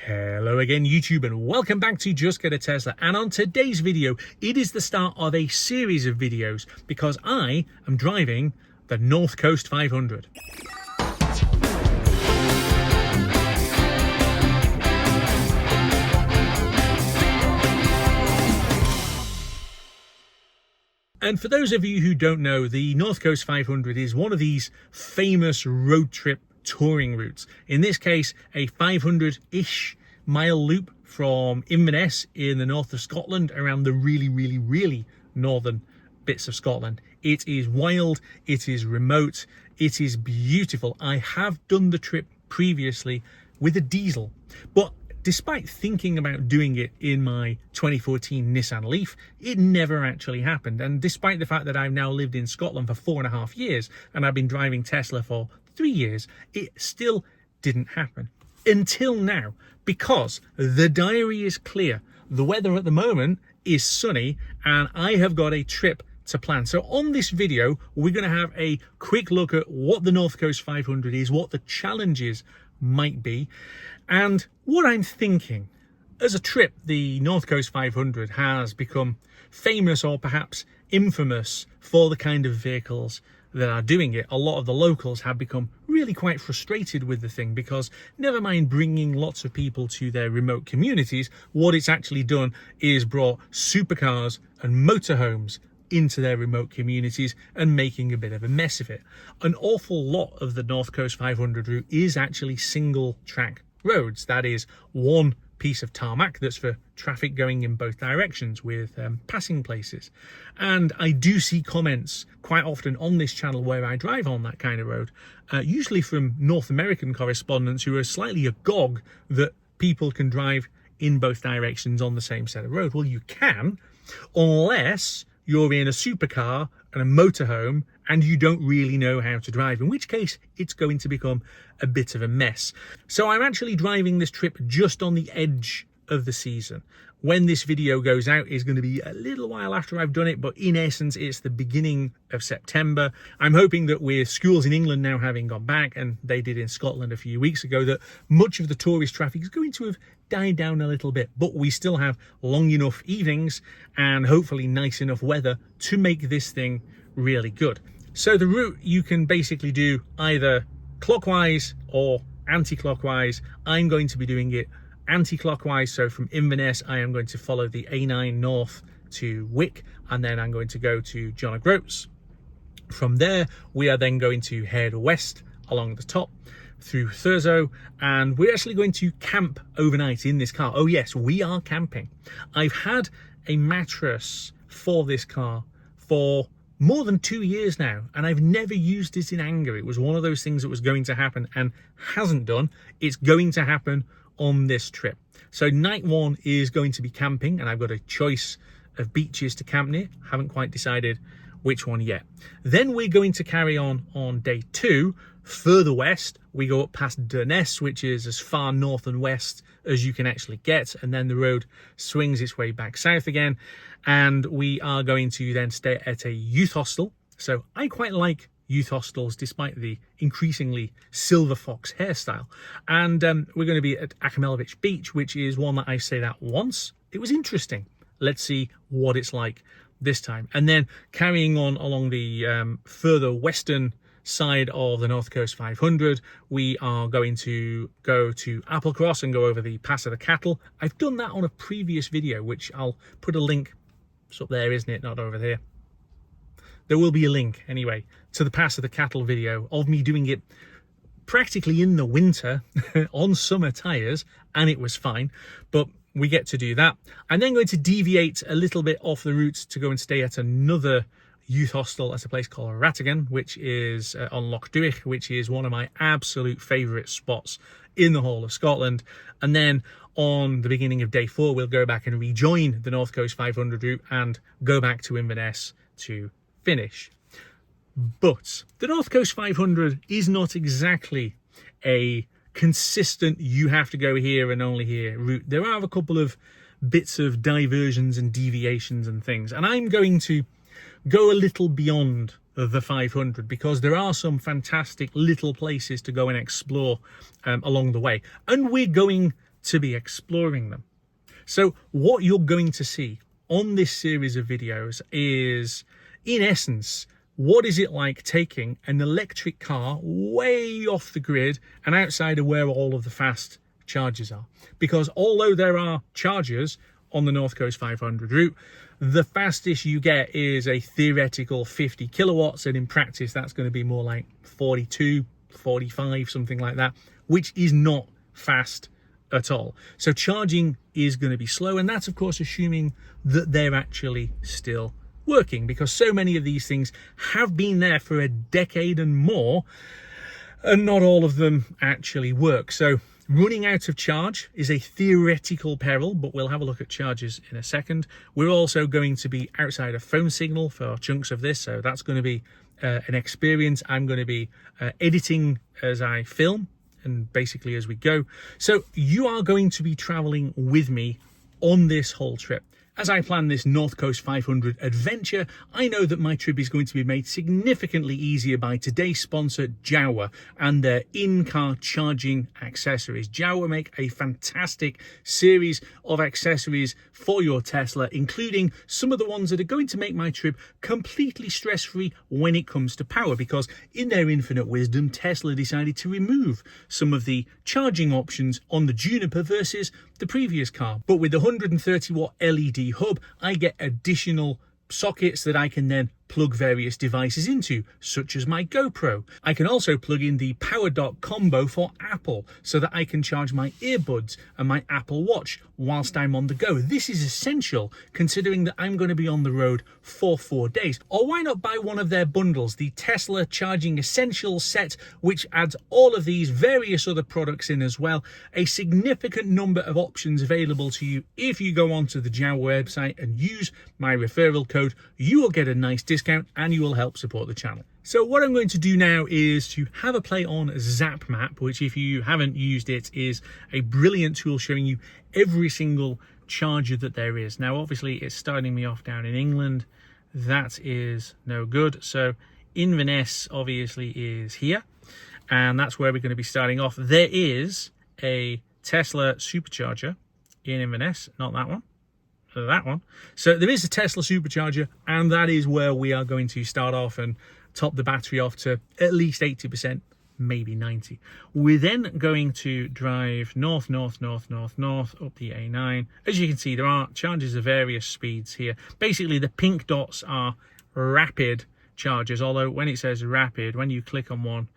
Hello again YouTube, and welcome back to Just Get a Tesla. And on today's video, it is the start of a series of videos because I am driving the North Coast 500. And for those of you who don't know, the North Coast 500 is one of these famous road trip touring routes. In this case, a 500-ish mile loop from Inverness in the north of Scotland around the really northern bits of Scotland. It is wild, it is remote, it is beautiful. I have done the trip previously with a diesel, but despite thinking about doing it in my 2014 Nissan Leaf, it never actually happened. And despite the fact that I've now lived in Scotland for 4.5 years and I've been driving Tesla for 3 years, it still didn't happen. Until now, because the diary is clear. The weather at the moment is sunny and I have got a trip to plan. So on this video, we're going to have a quick look at what the North Coast 500 is, what the challenges might be, and what I'm thinking. As a trip, the North Coast 500 has become famous, or perhaps infamous, for the kind of vehicles that are doing it. A lot of the locals have become really quite frustrated with the thing because, never mind bringing lots of people to their remote communities, what it's actually done is brought supercars and motorhomes into their remote communities and making a bit of a mess of it. An awful lot of the North Coast 500 route is actually single track roads. That is one piece of tarmac that's for traffic going in both directions with passing places. And I do see comments quite often on this channel where I drive on that kind of road, usually from North American correspondents who are slightly agog that people can drive in both directions on the same set of road. Well, you can, unless you're in a supercar and a motorhome and you don't really know how to drive, in which case it's going to become a bit of a mess. So I'm actually driving this trip just on the edge of the season. When this video goes out is going to be a little while after I've done it, but in essence it's the beginning of September. I'm hoping that with schools in England now having gone back, and they did in Scotland a few weeks ago, that much of the tourist traffic is going to have died down a little bit, but we still have long enough evenings and hopefully nice enough weather to make this thing really good. So the route you can basically do either clockwise or anti-clockwise. I'm going to be doing it anti-clockwise, so from Inverness I am going to follow the A9 north to Wick, and then I'm going to go to John O'Groats. From there we are then going to head west along the top through Thurso, and we're actually going to camp overnight in this car. Oh yes, we are camping. I've had a mattress for this car for more than 2 years now, and I've never used it in anger. It was one of those things that was going to happen and hasn't done. It's going to happen on this trip. So night one is going to be camping, and I've got a choice of beaches to camp near. Haven't quite decided which one yet. Then we're going to carry on day two further west. We go up past Durness, which is as far north and west as you can actually get, and then the road swings its way back south again, and we are going to then stay at a youth hostel. So I quite like youth hostels despite the increasingly silver fox hairstyle, and we're going to be at Akamelovich Beach, which is one that I stayed at once. It was interesting. Let's see what it's like this time. And then carrying on along the further western side of the North Coast 500, we are going to go to Applecross and go over the Pass of the Cattle. I've done that on a previous video, which I'll put a link. It's up there, isn't it? Not over there. There will be a link anyway to the Pass of the Cattle video of me doing it practically in the winter on summer tires, and it was fine. But we get to do that. I'm then going to deviate a little bit off the route to go and stay at another youth hostel at a place called Rattigan, which is on Loch Duich, which is one of my absolute favourite spots in the whole of Scotland. And then on the beginning of day four, we'll go back and rejoin the North Coast 500 route and go back to Inverness to finish. But the North Coast 500 is not exactly a consistent you have to go here and only here route. There are a couple of bits of diversions and deviations and things, and I'm going to go a little beyond the 500 because there are some fantastic little places to go and explore along the way, and we're going to be exploring them. So what you're going to see on this series of videos is, in essence, what is it like taking an electric car way off the grid and outside of where all of the fast chargers are? Because although there are chargers on the North Coast 500 route, the fastest you get is a theoretical 50 kilowatts, and in practice that's going to be more like 42, 45, something like that, which is not fast at all. So charging is going to be slow, and that's of course assuming that they're actually still working, because so many of these things have been there for a decade and more, and not all of them actually work. So running out of charge is a theoretical peril, but we'll have a look at charges in a second. We're also going to be outside of phone signal for chunks of this, so that's going to be an experience. I'm going to be editing as I film and basically as we go. So you are going to be traveling with me on this whole trip. As I plan this North Coast 500 adventure, I know that my trip is going to be made significantly easier by today's sponsor, Jawa, and their in-car charging accessories. Jawa make a fantastic series of accessories for your Tesla, including some of the ones that are going to make my trip completely stress-free when it comes to power, because in their infinite wisdom, Tesla decided to remove some of the charging options on the Juniper versus the previous car. But with the 130 watt LED hub, I get additional sockets that I can then plug various devices into, such as my GoPro. I can also plug in the power dock combo for Apple so that I can charge my earbuds and my Apple Watch whilst I'm on the go. This is essential considering that I'm going to be on the road for 4 days. Or why not buy one of their bundles, the Tesla Charging Essentials set, which adds all of these various other products in as well. A significant number of options available to you. If you go onto the Jawa website and use my referral code, you will get a nice discount and you will help support the channel. So what I'm going to do now is to have a play on Zap Map, which if you haven't used it is a brilliant tool showing you every single charger that there is. Now obviously it's starting me off down in England. That is no good. So Inverness obviously is here, and that's where we're going to be starting off. There is a Tesla supercharger in Inverness, not that one. That one. So there is a Tesla supercharger, and that is where we are going to start off and top the battery off to at least 80%, maybe 90. We're then going to drive north up the A9. As you can see, there are chargers of various speeds here. Basically, the pink dots are rapid chargers, although when it says rapid, when you click on one,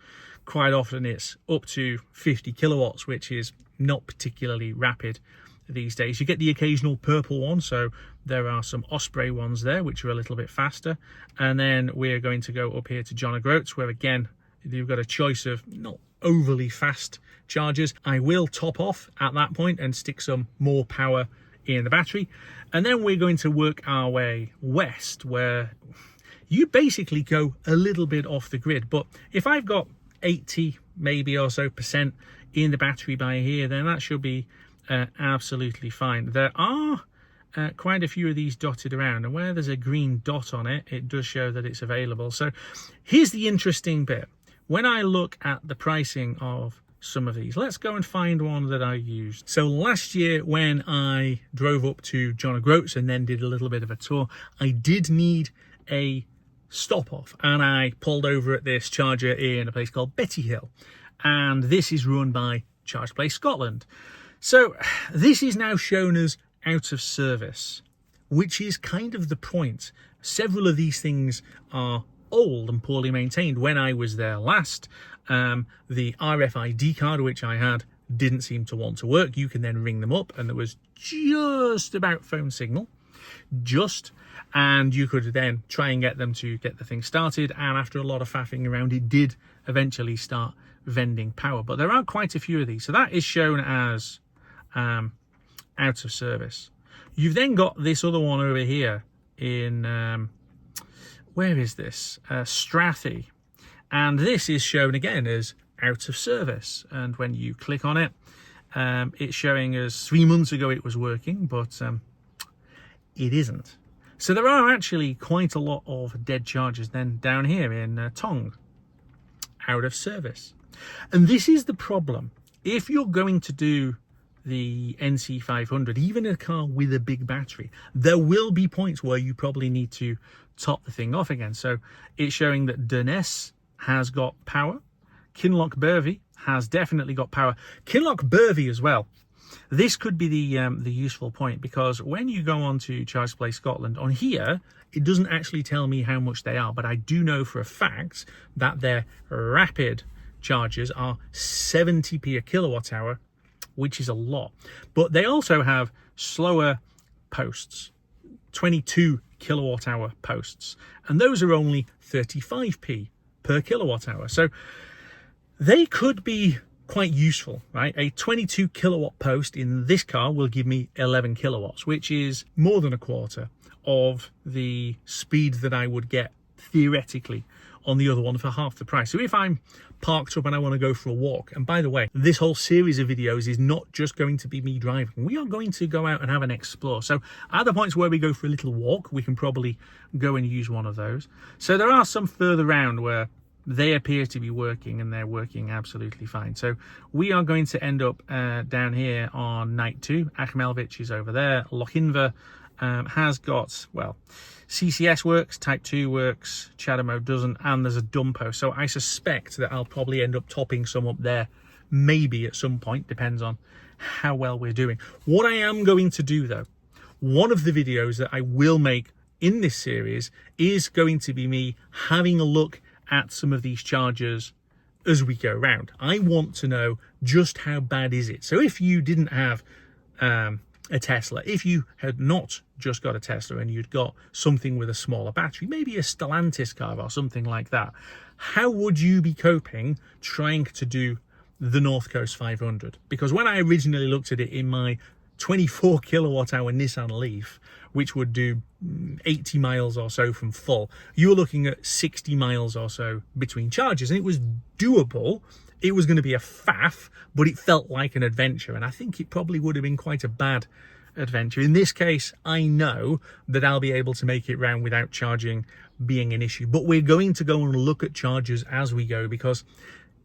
quite often it's up to 50 kilowatts, which is not particularly rapid these days. You get the occasional purple one, so there are some Osprey ones there which are a little bit faster. And then we're going to go up here to John O'Groats, where again you've got a choice of not overly fast chargers. I will top off at that point and stick some more power in the battery, and then we're going to work our way west, where you basically go a little bit off the grid. But if I've got 80 maybe or so % in the battery by here, then that should be absolutely fine. There are quite a few of these dotted around, and where there's a green dot on it, it does show that it's available. So here's the interesting bit. When I look at the pricing of some of these, let's go and find one that I used. So last year when I drove up to John O'Groats and then did a little bit of a tour, I did need a stop off, and I pulled over at this charger in a place called Betty Hill, and this is run by Charge Place Scotland. So this is now shown as out of service, which is kind of the point. Several of these things are old and poorly maintained. When I was there last, the RFID card which I had didn't seem to want to work. You can then ring them up and there was just about phone signal, and you could then try and get them to get the thing started, and after a lot of faffing around, it did eventually start vending power. But there are quite a few of these, so that is shown as out of service. You've then got this other one over here in where is this? Strathy, and this is shown again as out of service, and when you click on it, it's showing as 3 months ago it was working, but it isn't. So there are actually quite a lot of dead chargers then down here in Tong, out of service. And this is the problem. If you're going to do the NC500, even a car with a big battery, there will be points where you probably need to top the thing off again. So it's showing that Durness has got power. Kinloch Bervie has definitely got power. Kinloch Bervie as well. This could be the useful point, because when you go on to Charge Display Scotland, on here, it doesn't actually tell me how much they are, but I do know for a fact that their rapid chargers are 70p a kilowatt hour, which is a lot. But they also have slower posts, 22 kilowatt hour posts, and those are only 35p per kilowatt hour. So they could be quite useful, right? A 22 kilowatt post in this car will give me 11 kilowatts, which is more than a quarter of the speed that I would get theoretically on the other one for half the price. So if I'm parked up and I want to go for a walk, and by the way, this whole series of videos is not just going to be me driving. We are going to go out and have an explore. So at the points where we go for a little walk, we can probably go and use one of those. So there are some further round where they appear to be working, and they're working absolutely fine. So we are going to end up down here on night 2. Achmelvich is over there. Lochinver has got, well, CCS works, Type 2 works, Chadamo doesn't, and there's a Dumpo. So I suspect that I'll probably end up topping some up there, maybe at some point, depends on how well we're doing. What I am going to do though, one of the videos that I will make in this series is going to be me having a look at some of these chargers as we go around. I want to know just how bad is it. So if you didn't have a Tesla, if you had not just got a Tesla and you'd got something with a smaller battery, maybe a Stellantis car or something like that, how would you be coping trying to do the North Coast 500? Because when I originally looked at it in my 24 kilowatt hour Nissan Leaf, which would do 80 miles or so from full, you were looking at 60 miles or so between charges, and it was doable. It was going to be a faff, but it felt like an adventure, and I think it probably would have been quite a bad adventure. In this case, I know that I'll be able to make it round without charging being an issue, but we're going to go and look at chargers as we go, because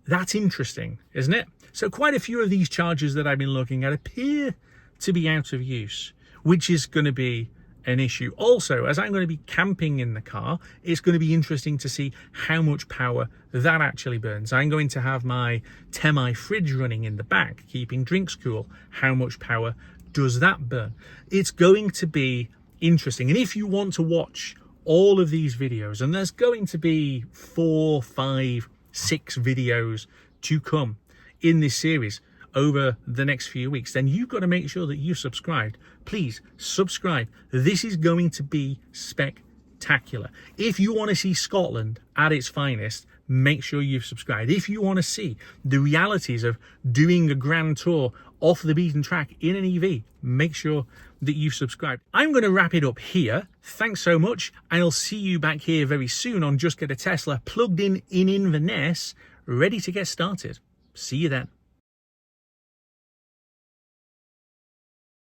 that's interesting, isn't it? So quite a few of these chargers that I've been looking at appear to be out of use, which is going to be an issue. Also, as I'm going to be camping in the car, it's going to be interesting to see how much power that actually burns. I'm going to have my Temi fridge running in the back, keeping drinks cool. How much power does that burn? It's going to be interesting. And if you want to watch all of these videos, and there's going to be 4, 5, 6 videos to come in this series over the next few weeks, then you've got to make sure that you've subscribed. Please subscribe. This is going to be spectacular. If you want to see Scotland at its finest, make sure you've subscribed. If you want to see the realities of doing a grand tour off the beaten track in an EV, make sure that you've subscribed. I'm going to wrap it up here. Thanks so much. I'll see you back here very soon on Just Get a Tesla, plugged in Inverness, ready to get started. See you then.